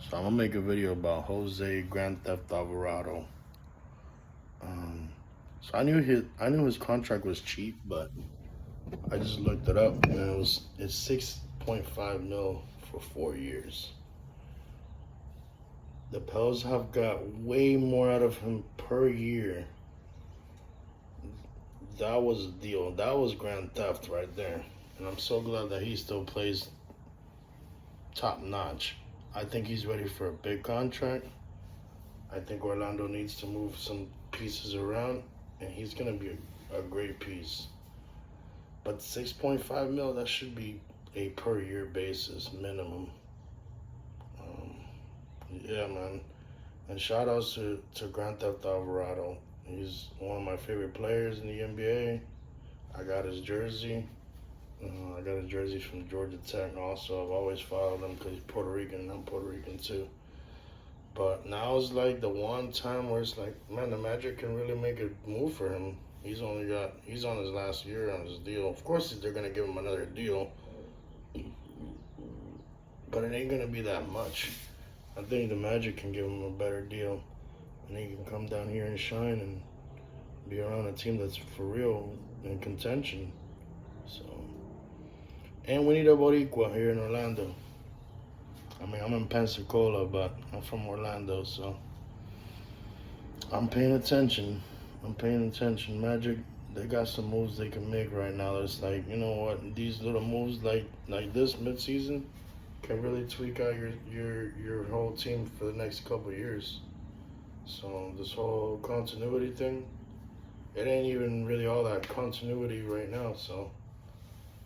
So I'm gonna make a video about Jose Grand Theft Alvarado. Um, so I knew his contract was cheap, but I just looked it up and it's 6.5 mil for 4 years. The Pels have got way more out of him per year. That was a deal. That was Grand Theft right there. And I'm so glad that he still plays top notch. I think he's ready for a big contract. I think Orlando needs to move some pieces around, and he's going to be a great piece. But 6.5 mil, that should be a per year basis minimum. Um, yeah, man. And shout outs to Grand Theft Alvarado. He's one of my favorite players in the NBA. I got his jersey. I got a jersey from Georgia Tech also. I've always followed him because he's Puerto Rican and I'm Puerto Rican too. But now is like the one time where it's like, man, the Magic can really make a move for him. He's on his last year on his deal. Of course, they're gonna give him another deal, but it ain't gonna be that much. I think the Magic can give him a better deal, and he can come down here and shine and be around a team that's for real in contention. So, and we need a Boricua here in Orlando. I mean, I'm in Pensacola, but I'm from Orlando, so I'm paying attention. Magic, they got some moves they can make right now. It's like, you know what? These little moves like this midseason can really tweak out your whole team for the next couple of years. So this whole continuity thing, it ain't even really all that continuity right now. So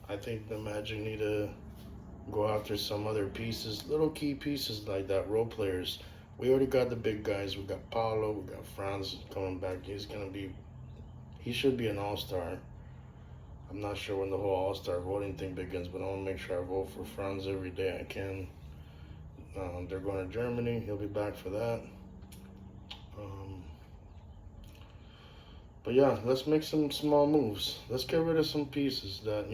I think the Magic need to go after some other pieces, little key pieces like that, role players. We already got the big guys. We got Paulo, we got Franz coming back. He should be an all-star. I'm not sure when the whole all-star voting thing begins, but I want to make sure I vote for Franz every day I can. They're going to Germany. He'll be back for that. But yeah, let's make some small moves. Let's get rid of some pieces that,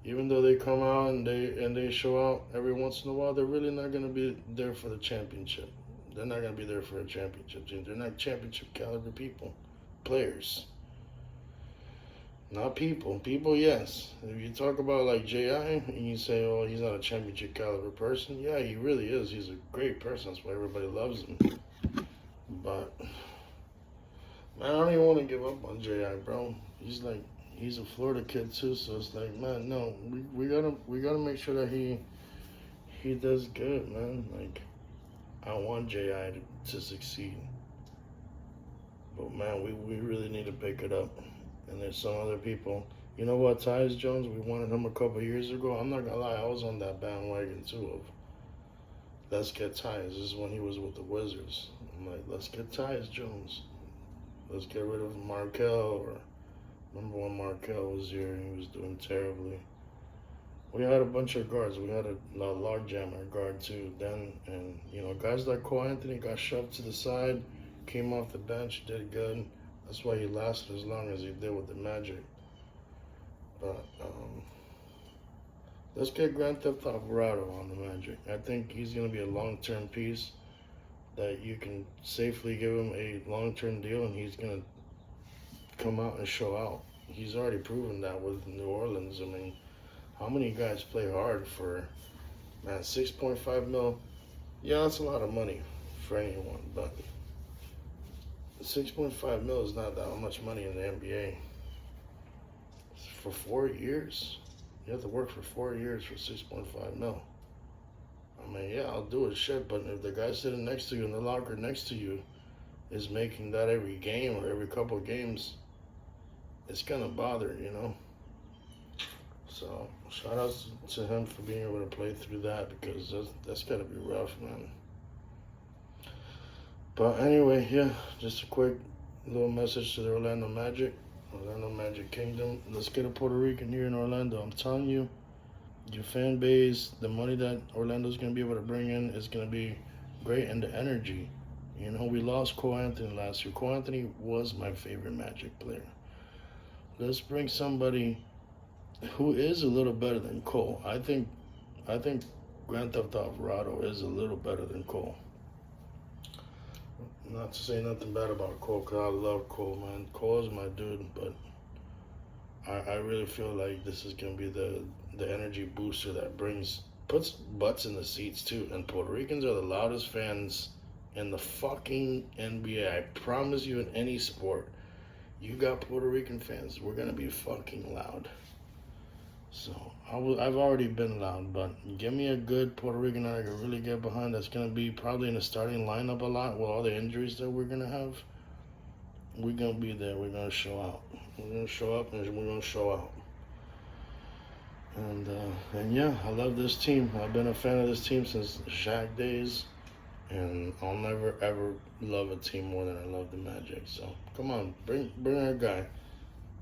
even though they come out and they show out every once in a while, they're really not going to be there for the championship. They're not going to be there for a championship team. They're not championship caliber people, players, not people. People, yes. If you talk about like J.I. and you say, oh, he's not a championship caliber person, yeah, he really is. He's a great person. That's why everybody loves him. But man, I don't even want to give up on J.I., bro. He's a Florida kid too, so it's like, man, no, we gotta make sure that he does good, man. Like, I want J.I. to succeed, but man, we really need to pick it up. And there's some other people. You know what, Tyus Jones, we wanted him a couple years ago. I'm not gonna lie, I was on that bandwagon too of let's get Tyus. This is when he was with the Wizards. I'm like, let's get Tyus Jones. Let's get rid of Markel. Or remember when Markel was here and he was doing terribly. We had a bunch of guards. We had a log jammer guard too then. And, guys like Cole Anthony got shoved to the side, came off the bench, did good. That's why he lasted as long as he did with the Magic. But let's get Grand Theft Alvarado on the Magic. I think he's going to be a long-term piece that you can safely give him a long-term deal, and he's going to come out and show out. He's already proven that with New Orleans. I mean, how many guys play hard for, man, 6.5 mil? Yeah, that's a lot of money for anyone, but 6.5 mil is not that much money in the NBA. For 4 years, you have to work for 4 years for 6.5 mil. I mean, yeah, I'll do it, shit, but if the guy sitting next to you in the locker next to you is making that every game or every couple of games, it's gonna bother, So, shout out to him for being able to play through that, because that's gotta be rough, man. But anyway, yeah, just a quick little message to the Orlando Magic Kingdom. Let's get a Puerto Rican here in Orlando. I'm telling you, your fan base, the money that Orlando's going to be able to bring in is going to be great, and the energy. We lost Cole Anthony last year. Cole Anthony was my favorite Magic player. Let's bring somebody who is a little better than Cole. I think Grand Theft Alvarado is a little better than Cole. Not to say nothing bad about Cole, because I love Cole, man. Cole is my dude, but I really feel like this is going to be the energy booster that puts butts in the seats, too. And Puerto Ricans are the loudest fans in the fucking NBA. I promise you, in any sport, you got Puerto Rican fans, we're going to be fucking loud. So, I've already been loud, but give me a good Puerto Rican that I can really get behind that's going to be probably in the starting lineup a lot with all the injuries that we're going to have. We're going to be there. We're going to show out. We're going to show up and we're going to show out. And yeah, I love this team. I've been a fan of this team since Shaq days. And I'll never, ever love a team more than I love the Magic. So, come on, bring our guy.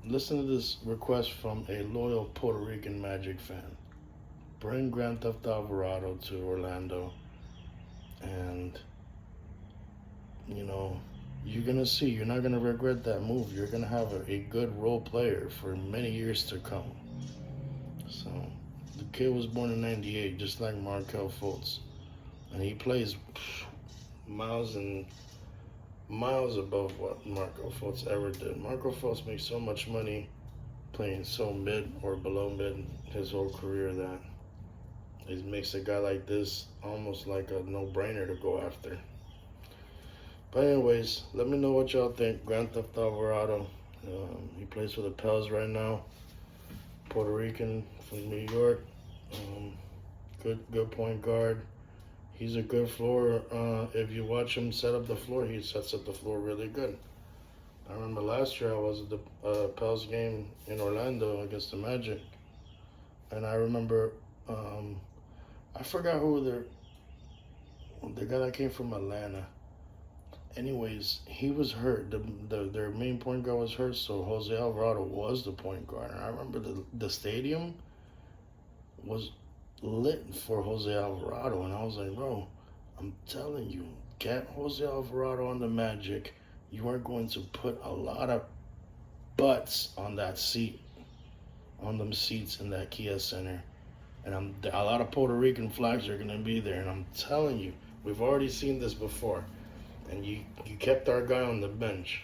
Listen to this request from a loyal Puerto Rican Magic fan. Bring Grand Theft Alvarado to Orlando. And, you know, you're going to see. You're not going to regret that move. You're going to have a good role player for many years to come. So, the kid was born in 98, just like Markelle Fultz. And he plays miles and miles above what Markelle Fultz ever did. Markelle Fultz makes so much money playing so mid or below mid his whole career that it makes a guy like this almost like a no-brainer to go after. But anyways, let me know what y'all think. Grand Theft Alvarado. He plays for the Pels right now. Puerto Rican from New York. Good point guard. He's a good floor. If you watch him set up the floor, he sets up the floor really good. I remember last year I was at the Pels game in Orlando against the Magic. And I remember, I forgot who the guy that came from Atlanta. Anyways, he was hurt. Their main point guard was hurt, so Jose Alvarado was the point guard. And I remember the stadium was lit for Jose Alvarado, and I was like, bro, I'm telling you, get Jose Alvarado on the Magic. You are going to put a lot of butts on that seat, on them seats in that Kia Center, and a lot of Puerto Rican flags are going to be there. And I'm telling you, we've already seen this before, and you kept our guy on the bench.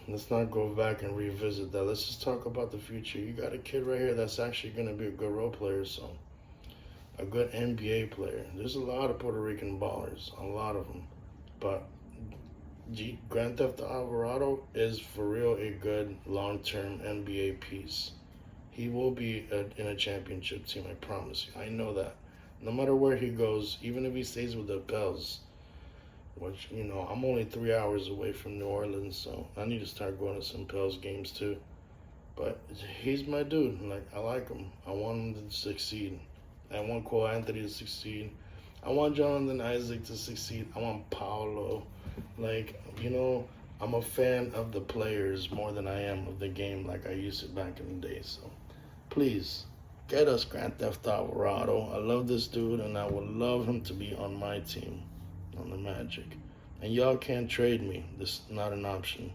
Let's not go back and revisit that. Let's just talk about the future. You got a kid right here that's actually going to be a good role player, so a good NBA player. There's a lot of Puerto Rican ballers, a lot of them. But Grand Theft Alvarado is for real a good long-term NBA piece. He will be in a championship team, I promise you. I know that. No matter where he goes, even if he stays with the Pels, which, you know, I'm only 3 hours away from New Orleans, so I need to start going to some Pels games too. But he's my dude. Like, I like him. I want him to succeed. I want Cole Anthony to succeed. I want Jonathan Isaac to succeed. I want Paolo. Like, you know, I'm a fan of the players more than I am of the game like I used to back in the day. So, please, get us Grand Theft Alvarado. I love this dude, and I would love him to be on my team. On the Magic. And y'all can't trade me. This is not an option.